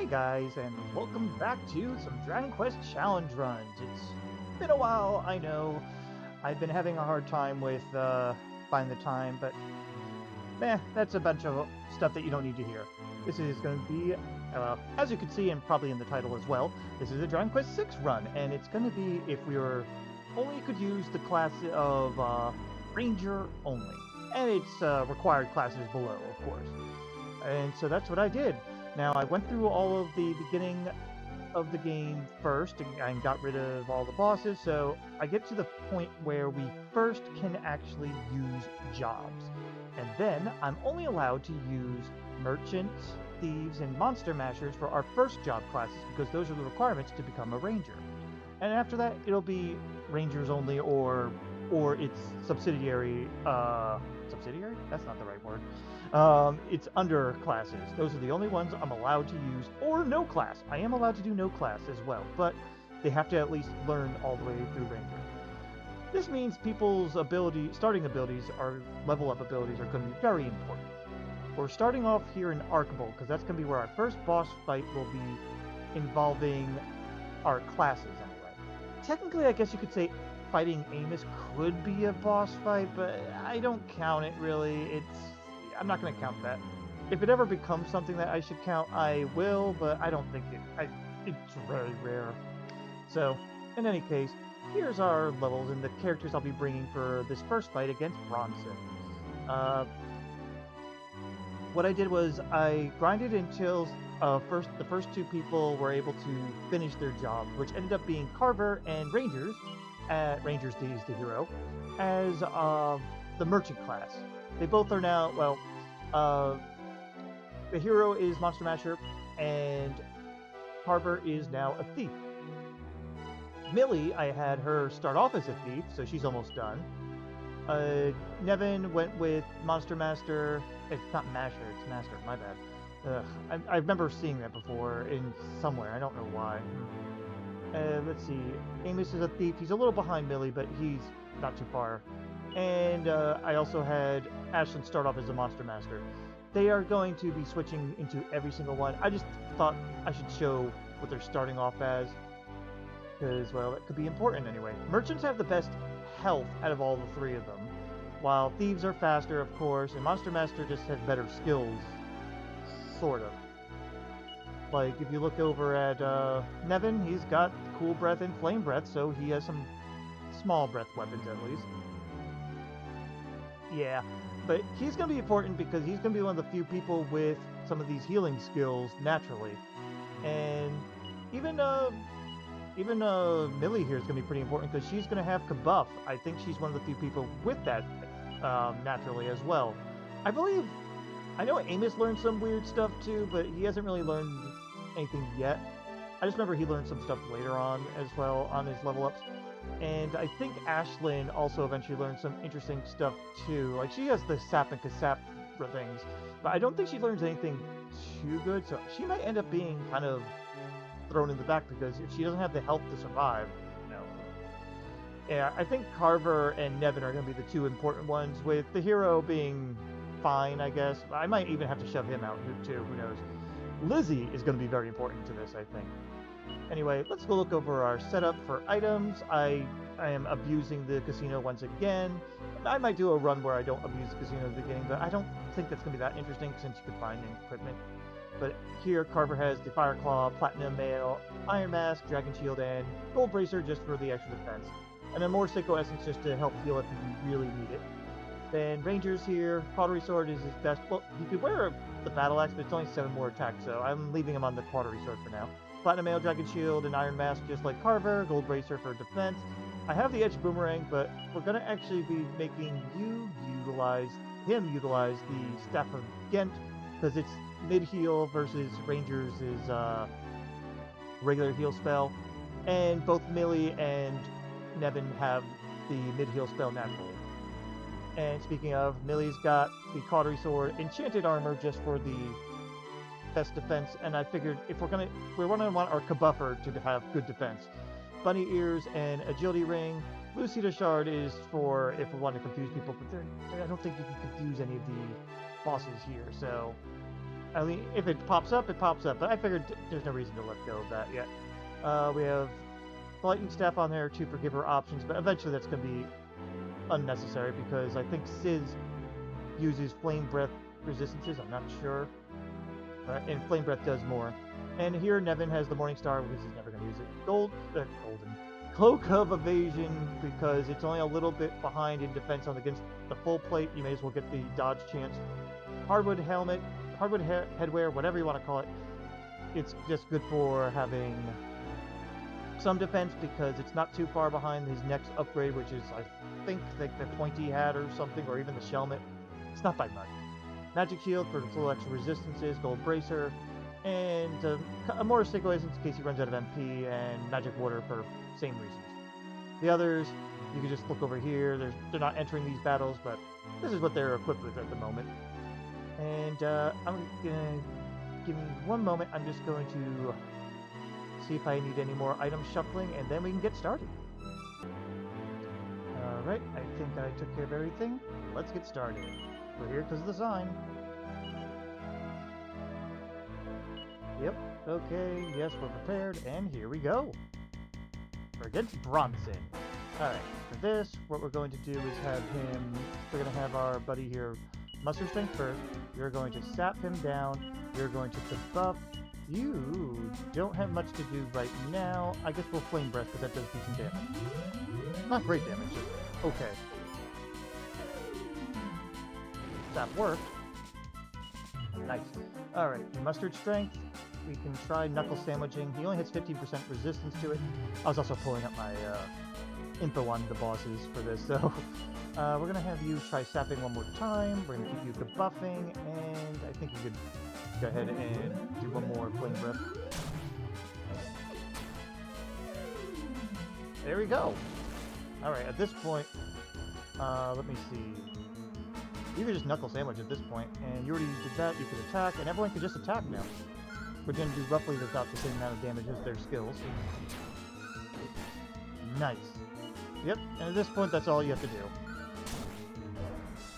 Hey guys, and welcome back to some Dragon Quest Challenge runs. It's been a while, I know. I've been having a hard time with finding the time, but that's a bunch of stuff that you don't need to hear. This is going to be, as you can see, and probably in the title as well, this is a Dragon Quest 6 run, and it's going to be if we were only could use the class of Ranger only, and its required classes below, of course. And so that's what I did. Now, I went through all of the beginning of the game first and got rid of all the bosses, so I get to the point where we first can actually use jobs. And then I'm only allowed to use merchants, thieves, and monster mashers for our first job classes because those are the requirements to become a ranger. And after that, it'll be rangers only or its subsidiary, subsidiary? That's not the right word. It's under classes. Those are the only ones I'm allowed to use, or no class. I am allowed to do no class as well, but they have to at least learn all the way through Ranger. This means people's starting abilities, or level up abilities, are going to be very important. We're starting off here in Arkable, because that's going to be where our first boss fight will be involving our classes anyway. Technically, I guess you could say fighting Amos could be a boss fight, but I don't count it really. I'm not going to count that. If it ever becomes something that I should count, I will, but I don't think it's very rare. So, in any case, here's our levels and the characters I'll be bringing for this first fight against Bronson. What I did was I grinded until the first two people were able to finish their job, which ended up being Carver and Rangers. Rangers is the hero, as the merchant class. They both are now, the hero is Monster Masher, and Carver is now a thief. Millie, I had her start off as a thief, so she's almost done. Nevin went with Monster Master. It's not Masher, it's Master, my bad. I remember seeing that before in somewhere, I don't know why. Let's see, Amos is a thief. He's a little behind Millie, but he's not too far. And I also had Ashlyn start off as a Monster Master. They are going to be switching into every single one. I just thought I should show what they're starting off as, because, well, it could be important anyway. Merchants have the best health out of all the three of them, while Thieves are faster, of course, and Monster Master just has better skills, sort of. Like, if you look over at Nevin, he's got Cool Breath and Flame Breath, so he has some small breath weapons at least. Yeah, but he's going to be important because he's going to be one of the few people with some of these healing skills naturally. And even Millie here is going to be pretty important because she's going to have Kabuff. I think she's one of the few people with that naturally as well. I know Amos learned some weird stuff too, but he hasn't really learned anything yet. I just remember he learned some stuff later on as well on his level ups. And I think Ashlyn also eventually learned some interesting stuff too. Like, she has the sap and kasap things, but I don't think she learns anything too good, so she might end up being kind of thrown in the back because if she doesn't have the health to survive, you know. Yeah, I think Carver and Nevin are going to be the two important ones, with the hero being fine, I guess. I might even have to shove him out too, who knows. Lizzie is going to be very important to this, I think. Anyway, let's go look over our setup for items. I am abusing the casino once again. I might do a run where I don't abuse the casino at the beginning, but I don't think that's going to be that interesting since you can find equipment. But here, Carver has the Fire Claw, Platinum Mail, Iron Mask, Dragon Shield, and Gold Bracer just for the extra defense. And then more Seiko Essence just to help heal if you really need it. Then Ranger's here. Cautery Sword is his best. Well, he could wear the Battle Axe, but it's only 7 more attack, so I'm leaving him on the Cautery Sword for now. Platinum Mail, Dragon Shield, and Iron Mask just like Carver. Gold Bracer for defense. I have the Edge Boomerang, but we're going to actually be making him utilize the Staff of Ghent, because it's mid-heal versus Ranger's is regular heal spell. And both Millie and Nevin have the mid-heal spell naturally. And speaking of, Millie's got the Cautery Sword, Enchanted Armor just for the best defense, and I figured if we're going to want our Kabuffer to have good defense. Bunny Ears and Agility Ring. Lucida Shard is for if we want to confuse people, but I don't think you can confuse any of the bosses here, so I mean, if it pops up, it pops up. But I figured there's no reason to let go of that yet. We have lightning staff on there, 2 forgiver options, but eventually that's going to be unnecessary because I think Sizz uses flame breath resistances. I'm not sure. And flame breath does more. And here Nevin has the Morning Star because he's never going to use it. Golden Cloak of Evasion because it's only a little bit behind in defense on against the full plate. You may as well get the dodge chance. Hardwood helmet, hardwood headwear, whatever you want to call it. It's just good for having some defense because it's not too far behind his next upgrade, which is I think the pointy hat or something, or even the shelmet. It's not by much. Magic shield for little extra resistances, gold bracer, and a mortar stabilizer in case he runs out of MP, and magic water for same reasons. The others, you can just look over here. They're not entering these battles, but this is what they're equipped with at the moment. And I'm gonna give me one moment. I'm just going to see if I need any more item shuffling, and then we can get started. Alright, I think I took care of everything. Let's get started. We're here because of the sign. Yep, okay, yes, we're prepared, and here we go. We're against Bronson. Alright, for this, what we're going to do is have him, we're going to have our buddy here muster strength first. You're going to sap him down. You're going to debuff. You don't have much to do right now. I guess we'll flame breath because that does decent damage. Not great damage, just okay. That worked. Nice. Alright, mustered strength. We can try knuckle sandwiching. He only hits 15% resistance to it. I was also pulling up my info on the bosses for this, so we're going to have you try sapping one more time. We're going to keep you debuffing, and I think you could go ahead and do one more flame breath. There we go. Alright, at this point, let me see. You could just knuckle sandwich at this point, and you already did that. You could attack, and everyone could just attack now. We're going to do roughly about the same amount of damage as their skills. Nice. Yep, and at this point, that's all you have to do.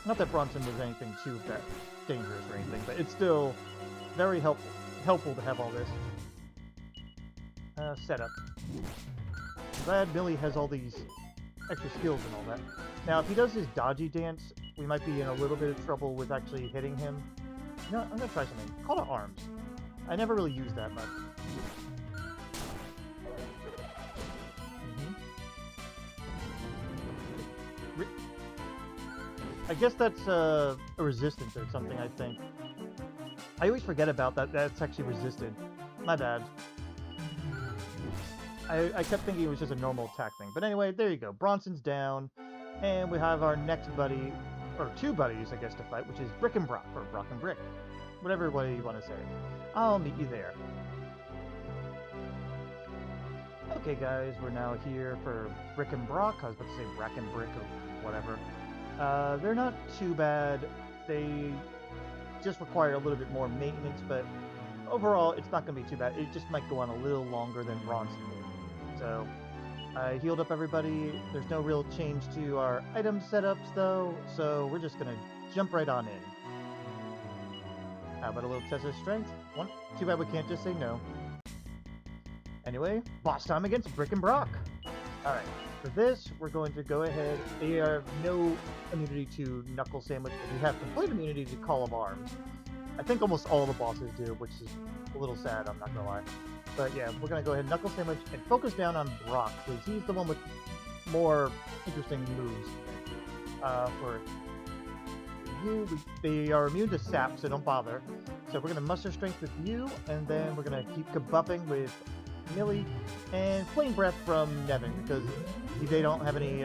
Not that Bronson was anything too dangerous or anything, but it's still very helpful to have all this. Setup. I'm glad Millie has all these extra skills and all that. Now, if he does his dodgy dance, we might be in a little bit of trouble with actually hitting him. You know what? I'm going to try something. Call to arms. I never really use that much. I guess that's a resistance or something, I think. I always forget about that. That's actually resisted. My bad. I kept thinking it was just a normal attack thing. But anyway, there you go. Bronson's down. And we have our next buddy, or 2 buddies, I guess, to fight, which is Brick and Brock, or Brock and Brick. Whatever way you want to say it. I'll meet you there. Okay, guys, we're now here for Brick and Brock. I was about to say Brack and Brick or whatever. They're not too bad. They just require a little bit more maintenance, but overall, it's not going to be too bad. It just might go on a little longer than Bronson did. So, I healed up everybody. There's no real change to our item setups, though, so we're just going to jump right on in. How about a little test of strength? One. Too bad we can't just say no. Anyway, boss time against Brick and Brock. Alright, for this, we're going to go ahead. They have no immunity to Knuckle Sandwich, but we have complete immunity to Call of Arms. I think almost all the bosses do, which is a little sad, I'm not going to lie. But yeah, we're going to go ahead and Knuckle Sandwich and focus down on Brock, because he's the one with more interesting moves. For you, they are immune to sap, so don't bother. So we're going to muster strength with you, and then we're going to keep kabuffing with Millie, and Flame Breath from Nevin, because they don't have any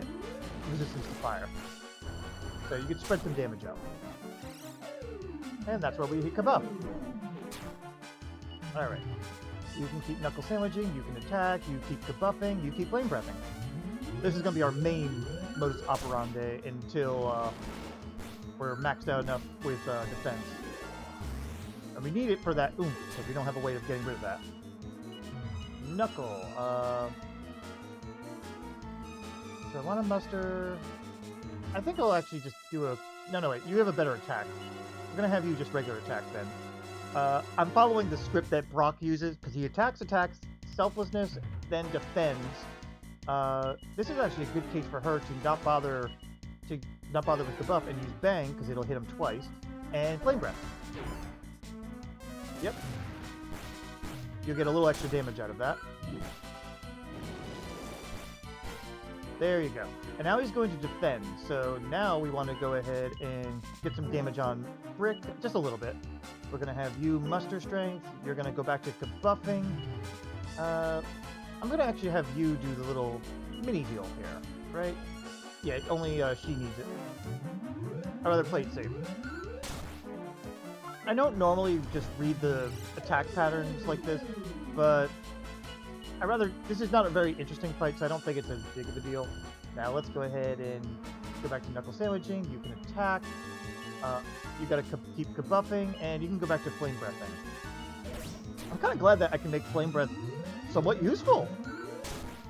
resistance to fire. So you can spread some damage out. And that's where we kabuff. Alright. You can keep knuckle sandwiching, you can attack, you keep kabuffing, you keep flame breathing. This is going to be our main modus operandi until we're maxed out enough with defense. And we need it for that oomph, because we don't have a way of getting rid of that. Knuckle. So I want to muster... I think I'll actually just do a... No, wait. You have a better attack. I'm going to have you just regular attack then. I'm following the script that Brock uses because he attacks, selflessness, then defends. This is actually a good case for her to not bother with the buff and use Bang because it'll hit him twice, and Flame Breath. Yep. You'll get a little extra damage out of that. There you go. And now he's going to defend. So now we want to go ahead and get some damage on Brick, just a little bit. We're going to have you muster strength. You're going to go back to buffing. I'm going to actually have you do the little mini heal here, right? Yeah, only she needs it. I'd rather play it safe. I don't normally just read the attack patterns like this, but this is not a very interesting fight, so I don't think it's as big of a deal. Now let's go ahead and go back to knuckle sandwiching. You can attack. You gotta keep kabuffing, and you can go back to flame breathing. I'm kind of glad that I can make flame breath somewhat useful.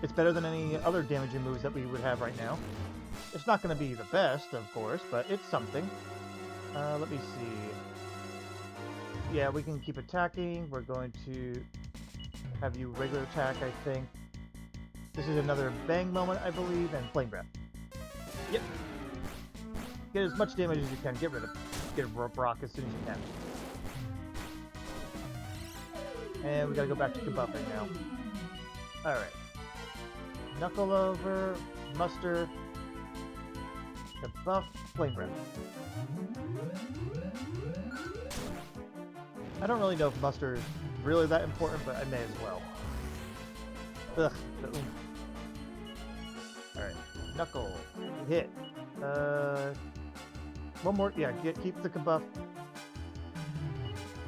It's better than any other damaging moves that we would have right now. It's not going to be the best, of course, but it's something. Let me see. Yeah, we can keep attacking. We're going to have you regular attack, I think. This is another bang moment, I believe, and flame breath. Yep. Get as much damage as you can. Get rid of Brock as soon as you can. And we gotta go back to kabuffing now. Alright. Knuckle over, muster, kabuff, flame breath. I don't really know if muster is really that important, but I may as well. Ugh, the oomph. Alright, knuckle, hit. One more, yeah, keep the kabuff.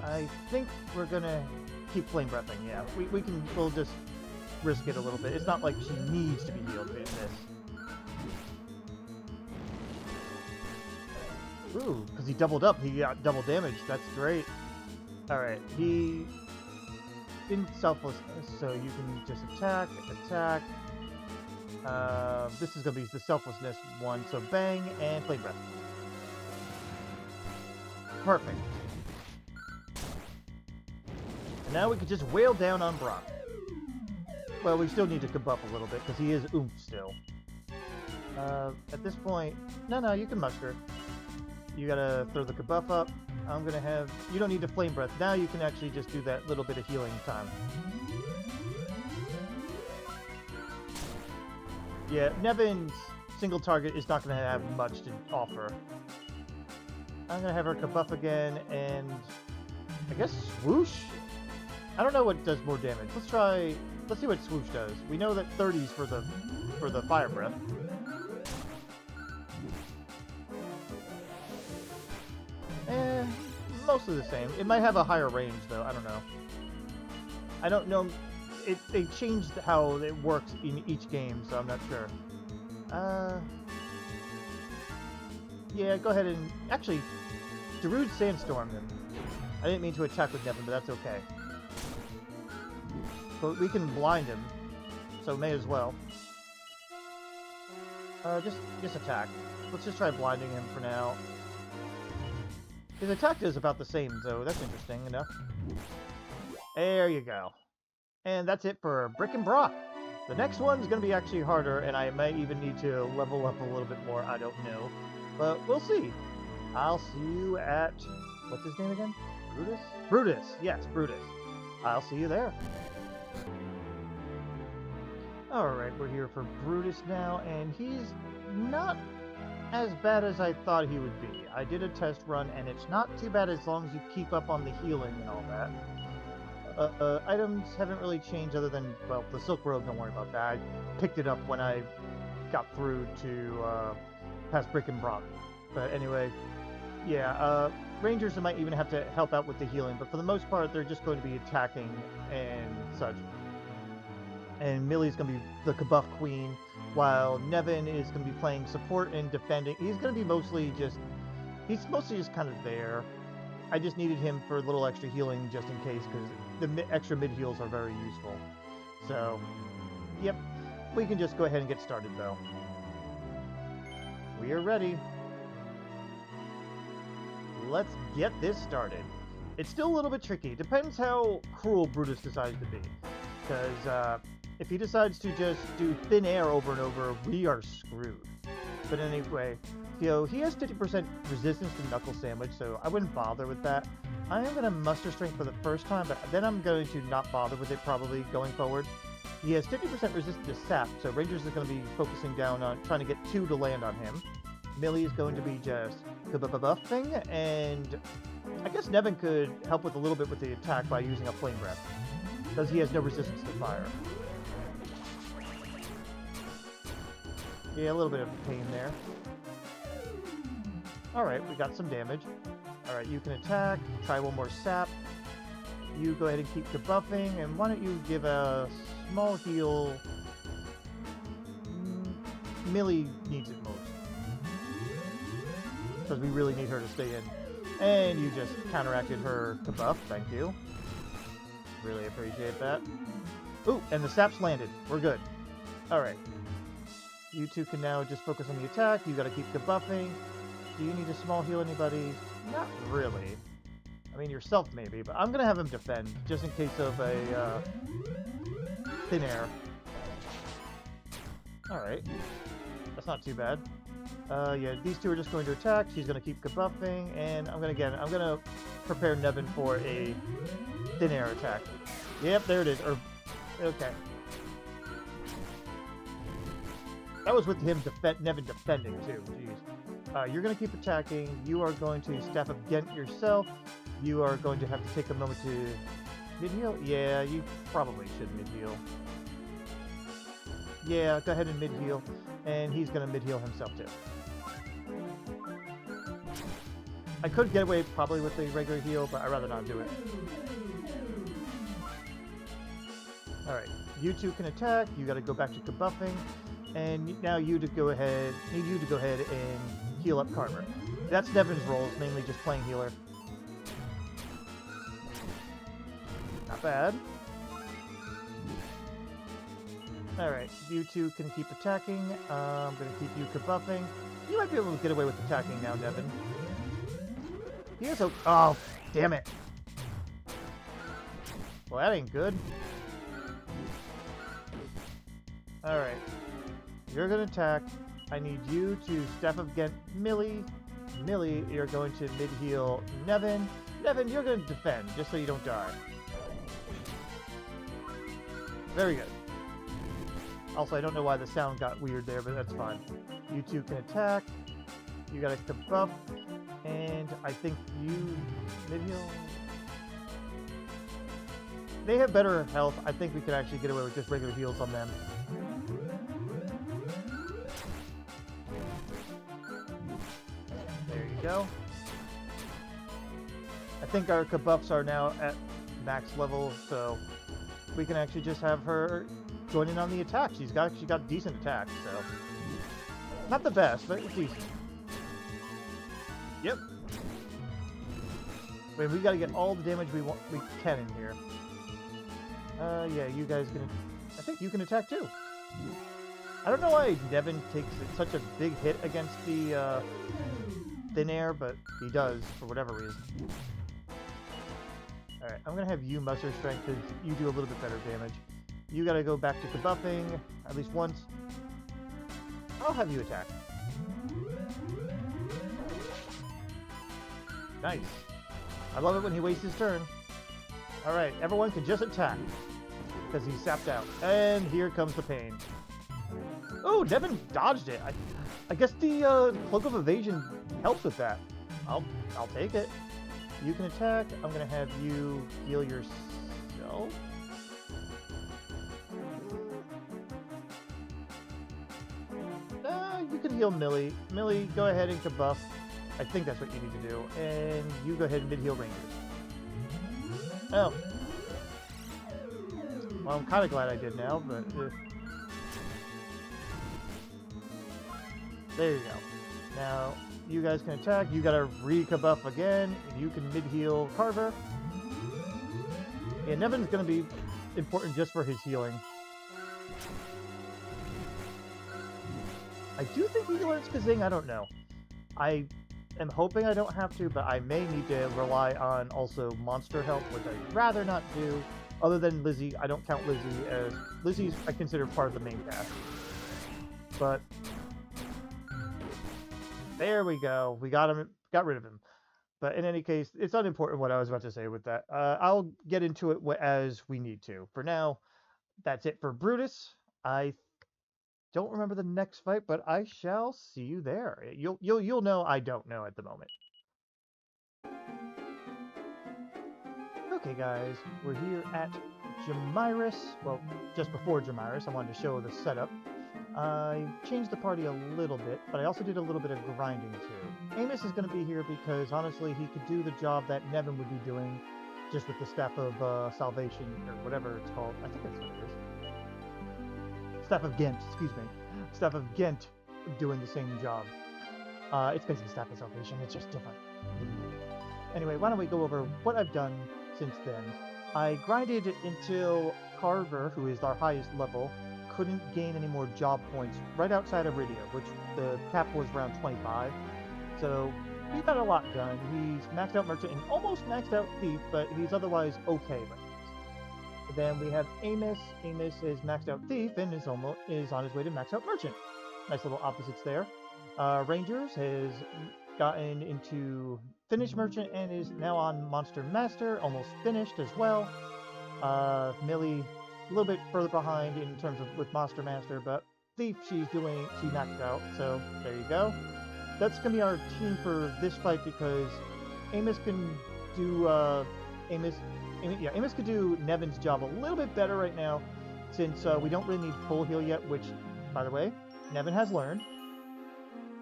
I think we're gonna keep flame breathing, yeah. We'll just risk it a little bit. It's not like she needs to be healed in this. Ooh, because he doubled up. He got double damage. That's great. Alright, he... in selflessness, so you can just attack. This is going to be the selflessness one, so bang and flame breath. Perfect. And now we can just wail down on Brock. Well, we still need to kabuff a little bit, because he is oomph still. At this point... No, you can muster. You gotta throw the kabuff up. I'm gonna have... You don't need to flame breath. Now you can actually just do that little bit of healing time. Yeah, Nevin's single target is not gonna have much to offer. I'm gonna have her kabuff again, and... I guess swoosh? I don't know what does more damage. Let's see what swoosh does. We know that 30's for the fire breath. Mostly the same. It might have a higher range, though. I don't know. I don't know. They changed how it works in each game, so I'm not sure. Yeah, go ahead and... Actually, Darude Sandstorm him. I didn't mean to attack with Nevin, but that's okay. But we can blind him, so may as well. Just attack. Let's just try blinding him for now. His attack is about the same, so that's interesting enough. There you go. And that's it for Brick and Brock. The next one's going to be actually harder, and I might even need to level up a little bit more, I don't know. But we'll see. I'll see you at... What's his name again? Brutus? Brutus! Yes, Brutus. I'll see you there. Alright, we're here for Brutus now, and he's not as bad as I thought he would be. I did a test run, and it's not too bad as long as you keep up on the healing and all that. Items haven't really changed other than, well, the Silk Robe, don't worry about that. I picked it up when I got through to past Brick and Brock. But anyway, yeah, Rangers might even have to help out with the healing, but for the most part, they're just going to be attacking and such. And Millie's going to be the Kabuff Queen, while Nevin is going to be playing support and defending. He's mostly just kind of there. I just needed him for a little extra healing just in case, because the extra mid-heals are very useful. So, yep, we can just go ahead and get started, though. We are ready. Let's get this started. It's still a little bit tricky. Depends how cruel Brutus decides to be. Because if he decides to just do thin air over and over, we are screwed. But anyway, you know, he has 50% resistance to Knuckle Sandwich, so I wouldn't bother with that. I am going to muster strength for the first time, but then I'm going to not bother with it probably going forward. He has 50% resistance to Sap, so Rangers is going to be focusing down on trying to get 2 to land on him. Millie is going to be just buffing, and I guess Nevin could help with a little bit with the attack by using a Flame Breath, because he has no resistance to fire. Yeah, a little bit of pain there. Alright, we got some damage. Alright, you can attack, try one more Sap. You go ahead and keep debuffing, and why don't you give a small heal? Millie needs it most. Because we really need her to stay in. And you just counteracted her debuff, thank you. Really appreciate that. Ooh, and the Sap's landed. We're good. Alright. You two can now just focus on the attack. You gotta keep debuffing. Do you need a small heal anybody? Not really. I mean, yourself maybe, but I'm gonna have him defend, just in case of a, thin air. Alright. That's not too bad. Yeah, these two are just going to attack. She's gonna keep debuffing, and I'm gonna prepare Nevin for a thin air attack. Yep, there it is. Okay. That was with him Nevin defending too. Jeez. You're gonna keep attacking. You are going to Staff of Ghent yourself. You are going to have to take a moment to mid-heal. Yeah, you probably should mid-heal. Yeah, go ahead and mid-heal. And he's gonna mid-heal himself too. I could get away probably with a regular heal, but I'd rather not do it. Alright, you two can attack. You gotta go back to debuffing. And now need you to go ahead and heal up Carver. That's Nevin's role, is mainly just playing healer. Not bad. Alright, you two can keep attacking. I'm gonna keep you debuffing. You might be able to get away with attacking now, Nevin. He is oh, damn it. Well, that ain't good. Alright. You're gonna attack. I need you to Staff of Ghent Millie. Millie, you're going to mid-heal Nevin. Nevin, you're gonna defend, just so you don't die. Very good. Also, I don't know why the sound got weird there, but that's fine. You two can attack. You gotta debuff. And I think you mid-heal. They have better health. I think we could actually get away with just regular heals on them. There you go. I think our buffs are now at max level, so we can actually just have her join in on the attack. She got decent attack, so not the best, but it's decent. Yep. Wait, we gotta get all the damage we can in here. Yeah, you guys can. I think you can attack too. I don't know why Nevin takes such a big hit against the thin air, but he does for whatever reason. Alright, I'm gonna have you muster strength because you do a little bit better damage. You gotta go back to debuffing at least once. I'll have you attack. Nice. I love it when he wastes his turn. Alright, everyone can just attack because he's sapped out. And here comes the pain. Oh, Nevin dodged it. I guess the Cloak of Evasion helps with that. I'll take it. You can attack. I'm gonna have you heal yourself. You can heal Millie. Millie, go ahead and debuff. I think that's what you need to do. And you go ahead and mid-heal Rangers. Oh. Well, I'm kind of glad I did now, but... There you go. Now, you guys can attack. You gotta re-buff again, and you can mid-heal Carver. Yeah, Nevin's gonna be important just for his healing. I do think he learns Kazing, I don't know. I am hoping I don't have to, but I may need to rely on also monster help, which I'd rather not do. Other than Lizzie, I don't count Lizzie as... Lizzie's, I consider, part of the main cast. But... there we go. We got him. Got rid of him. But in any case, it's unimportant what I was about to say with that. I'll get into it as we need to. For now, that's it for Brutus. I don't remember the next fight, but I shall see you there. You'll know I don't know at the moment. Okay, guys, we're here at Jamiras. Well, just before Jamiras, I wanted to show the setup. I changed the party a little bit, but I also did a little bit of grinding too. Amos is going to be here because honestly, he could do the job that Nevin would be doing, just with the Staff of Salvation or whatever it's called. I think that's what it is. Staff of Ghent, excuse me. Staff of Ghent doing the same job. It's basically Staff of Salvation. It's just different. Anyway, why don't we go over what I've done since then. I grinded until Carver, who is our highest level, couldn't gain any more job points right outside of Iridia, which the cap was around 25. So he got a lot done. He's maxed out Merchant and almost maxed out Thief, but he's otherwise okay with it. Then we have Amos. Amos is maxed out Thief and is on his way to max out Merchant. Nice little opposites there. Rangers has gotten into finished Merchant and is now on Monster Master, almost finished as well. Millie a little bit further behind in terms of with Monster Master, but Thief she maxed out, so there you go. That's gonna be our team for this fight because Amos can do Amos could do Nevin's job a little bit better right now, since we don't really need full heal yet, which, by the way, Nevin has learned.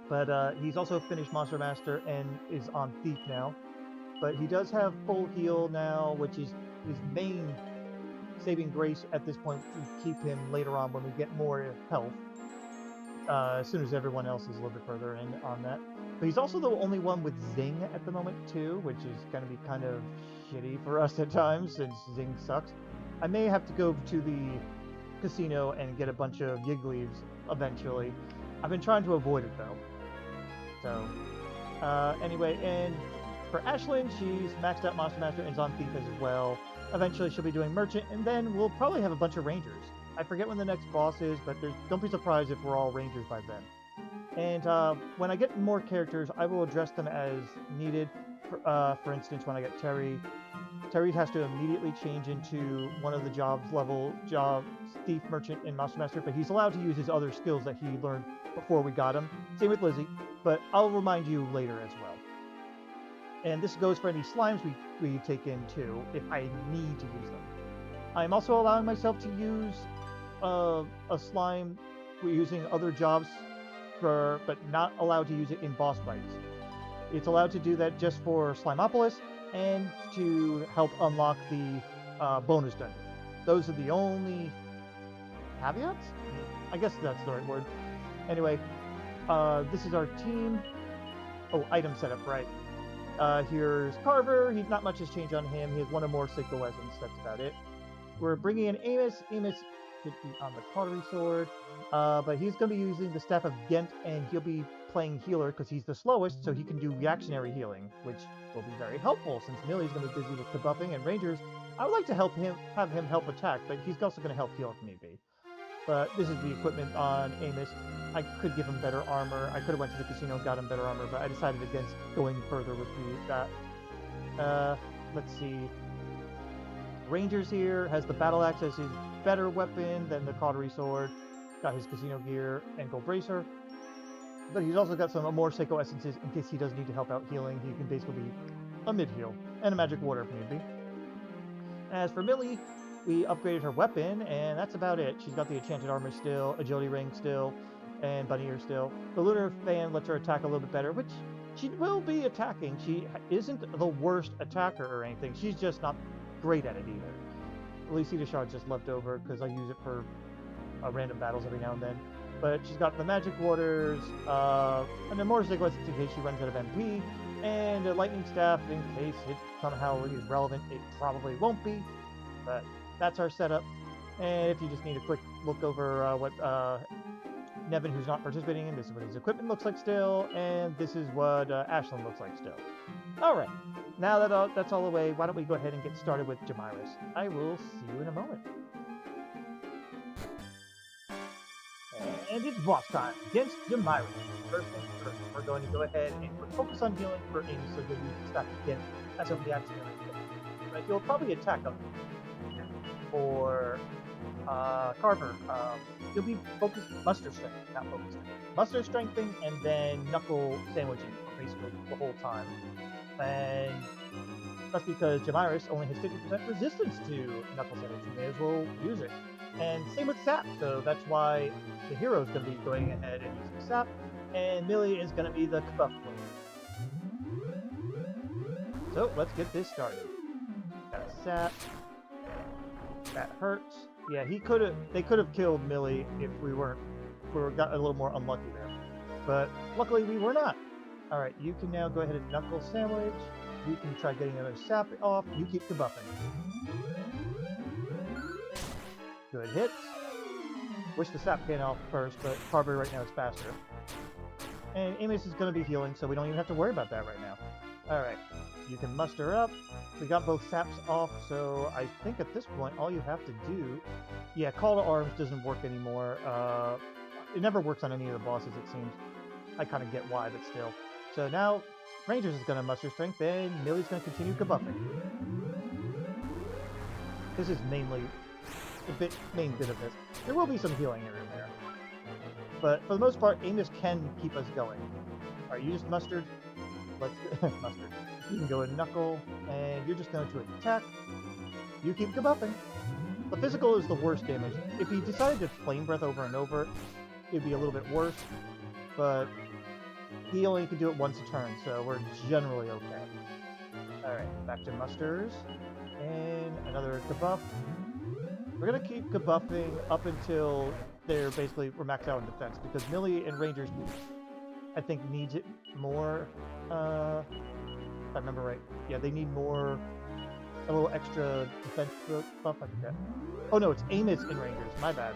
But he's also finished Monster Master and is on Thief now. But he does have full heal now, which is his main saving grace at this point to keep him later on when we get more health. As soon as everyone else is a little bit further in on that. But he's also the only one with Zing at the moment too, which is going to be kind of shitty for us at times since Zing sucks. I may have to go to the casino and get a bunch of Yiggly's eventually. I've been trying to avoid it though. So, anyway, and for Ashlyn, she's maxed out Monster Master and is on Thief as well. Eventually she'll be doing Merchant, and then we'll probably have a bunch of Rangers. I forget when the next boss is, but don't be surprised if we're all Rangers by then. And when I get more characters, I will address them as needed. For instance, when I get Terry has to immediately change into one of the jobs, Thief, Merchant, and Monster Master, but he's allowed to use his other skills that he learned before we got him. Same with Lizzie, but I'll remind you later as well. And this goes for any slimes we take in too, if I need to use them. I'm also allowing myself to use a slime using other jobs, but not allowed to use it in boss fights. It's allowed to do that just for Slimeoplis and to help unlock the bonus dungeon. Those are the only caveats? I guess that's the right word. Anyway, this is our team. Oh, item setup, right. Here's Carver. Not much has changed on him. He has one or more Psycho Weapons. That's about it. We're bringing in Amos. Amos should be on the Pottery Sword. But he's going to be using the Staff of Ghent, and he'll be playing healer because he's the slowest, so he can do reactionary healing, which will be very helpful since Millie's going to be busy with the buffing, and Rangers, I would like to have him help attack, but he's also going to help heal if need be. But this is the equipment on Amos. I could give him better armor. I could have went to the casino and got him better armor, but I decided against going further with that. Let's see. Rangers here has the battle axe as his better weapon than the cautery sword. Got his casino gear and gold bracer. But he's also got some more Seiko essences in case he does need to help out healing. He can basically be a mid-heal and a magic water if need be. As for Millie, we upgraded her weapon, and that's about it. She's got the enchanted armor still, agility ring still, and bunny ear still. The lunar fan lets her attack a little bit better, which she will be attacking. She isn't the worst attacker or anything. She's just not great at it either. Lucida Shard's just left over because I use it for random battles every now and then. But she's got the magic waters, and then more Sigwas in case she runs out of MP, and a lightning staff in case it somehow is relevant. It probably won't be, but that's our setup. And if you just need a quick look over what Nevin, who's not participating in. This is what his equipment looks like still, and this is what Ashlyn looks like still. All right, now that that's all the way, why don't we go ahead and get started with Jamiras? I will see you in a moment. And it's boss time against Jamiras. First things first, we're going to go ahead and focus on healing for Amy, so you'll use the stack again as of the accident. But you'll probably attack up for Carver. You'll be focused muster strength, not focus strength. Muster strengthening and then knuckle sandwiching for basically the whole time. And that's because Jamiras only has 50% resistance to knuckle sandwich. You may as well use it. And same with Sap, so that's why the hero is going to be going ahead and using Sap, and Millie is going to be the buff player. So let's get this started. Got Sap. That hurts. Yeah, they could have killed Millie if we got a little more unlucky there. But luckily we were not. Alright, you can now go ahead and knuckle sandwich. You can try getting another Sap off. You keep debuffing. Good hits. Wish the Sap came off first, but Carver right now is faster. And Amos is going to be healing, so we don't even have to worry about that right now. Alright, you can muster up. We got both Saps off, so I think at this point all you have to do... Yeah, Call to Arms doesn't work anymore. It never works on any of the bosses, it seems. I kind of get why, but still. So now, Rangers is going to muster strength, and Millie's going to continue kabuffing. This is mainly the main bit of this. There will be some healing here and there. But for the most part, Amos can keep us going. Alright, you just mustered. Let's mustard. You can go and knuckle, and you're just going to attack. You keep kabuffing. The physical is the worst damage. If he decided to flame breath over and over, it'd be a little bit worse. But he only can do it once a turn, so we're generally okay. Alright, back to musters. And another kabuff. We're going to keep kabuffing up until we're maxed out in defense, because Millie and Rangers, I think, needs it more. If I remember right. Yeah, they need a little extra defense buff, I forget. Oh no, it's Amos and Rangers, my bad.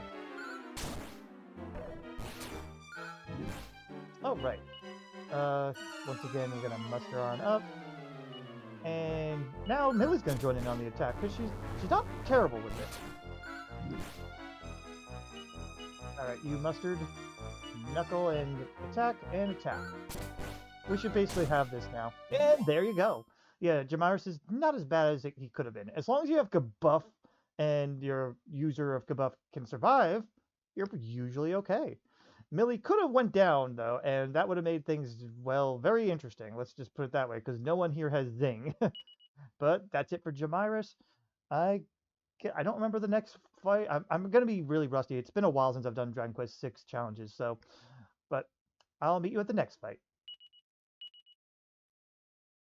Oh, right. Once again, we're gonna muster on up. And now Millie's gonna join in on the attack, because she's not terrible with it. Alright, you mustered, knuckle, and attack, and attack. We should basically have this now. And there you go. Yeah, Jamiras is not as bad as he could have been. As long as you have Kabuff and your user of Kabuff can survive, you're usually okay. Millie could have went down, though, and that would have made things, well, very interesting. Let's just put it that way, because no one here has Zing. But that's it for Jamiras. I don't remember the next fight. I'm going to be really rusty. It's been a while since I've done Dragon Quest 6 challenges, so... But I'll meet you at the next fight.